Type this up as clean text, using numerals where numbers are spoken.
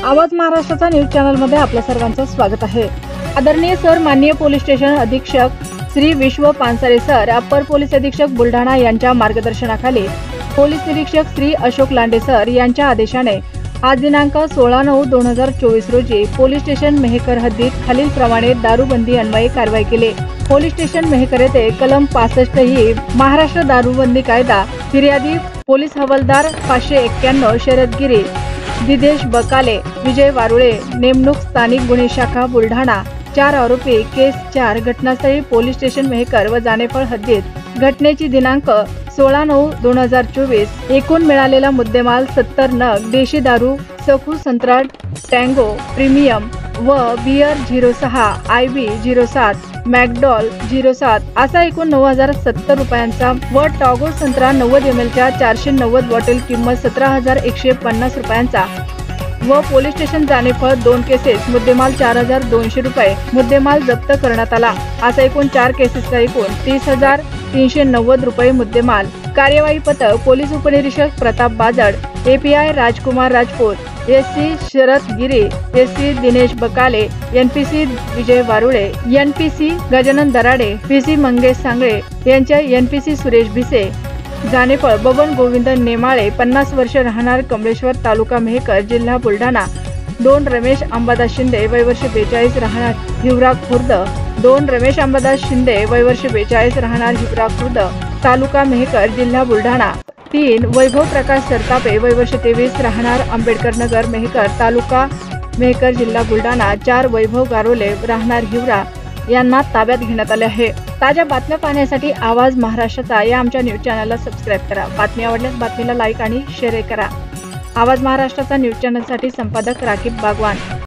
आवाज महाराष्ट्राचा news channel मध्ये आपल्या सर्वांचं स्वागत आहे। आदरणीय सर, माननीय पोलीस स्टेशन अधीक्षक श्री विश्व पानसरे सर, अप्पर पोलीस अधीक्षक बुलढाणा यांच्या मार्गदर्शनाखाली पोलीस निरीक्षक श्री अशोक लांडे सर यांच्या आदेशाने आज दिनांक 16/9/2024 रोजी पोलीस स्टेशन मेहकर हद्दीत खालीलप्रमाणे दारूबंदी अन्वये कारवाई केली। पोलीस स्टेशन मेहकर येथे कलम 65 ही महाराष्ट्र दारूबंदी कायदा, फिर्यादी पोलीस हवालदार 591 शरद गिरी, दिदेश बकाले, विजय वारुळे, नेमणूक स्थानिक गुन्हे शाखा बुलढाणा, 4 आरोपी, केस 4, घटनास्थळी पोलीस स्टेशन मेहकर व जानेफळ हद्दीत। घटनेची दिनांक 16/9/2024। एकूण मिळालेला मुद्देमाल 70 नग देशी दारू, सखू संत्रा टँगो प्रीमियम व बियर 06, IB 07, मॅकडॉल 07 असा एकूण 9070 रुपयांचा व टॉगो संत्रा 90 ml च्या 490 बॉटल किंमत 17,150 रुपयांचा व पोलीस स्टेशन जानेफळ 2 केसेस मुद्देमाल 4,200 रुपये मुद्देमाल जप्त करण्यात आला। असा एकूण 4 केसेसचा एकूण 30,390 रुपये मुद्देमाल। कार्यवाही पथक पोलीस उपनिरीक्षक प्रताप बाजड, API राजकुमार राजपूत, SC शरद गिरी, SC दिनेश बकाले, NPC विजय वारुळे, NPC गजानन दराडे, PC मंगेश सांगळे यांच्या NPC सुरेश भिसे, जानेफळ बबन गोविंद नेमाळे 50 वर्ष राहणार कमलेश्वर तालुका मेहकर जिल्हा बुलढाणा, 2 रमेश अंबादास शिंदे वय वर्ष 42 राहणार हिवरा खुर्द, 2 रमेश अंबादास शिंदे वय वर्ष 42 राहणार हिवरा खुर्द तालुका मेहकर जिल्हा बुलढाणा, 3 वैभव प्रकाश सरतापे वय वर्ष 23 राहणार आंबेडकर नगर मेहकर तालुका मेहकर जिल्हा बुलढाणा, 4 वैभव गारोले राहणार हिवरा यांना ताब्यात घेण्यात आले आहे। ताज्या बातम्या पाहण्यासाठी आवाज महाराष्ट्राचा या आमच्या न्यूज चॅनलला सबस्क्राइब करा। बातमी आवडल्यास बातमीला लाईक आणि शेअर करा। आवाज महाराष्ट्राचा न्यूज चॅनलसाठी संपादक राकीब बागवान।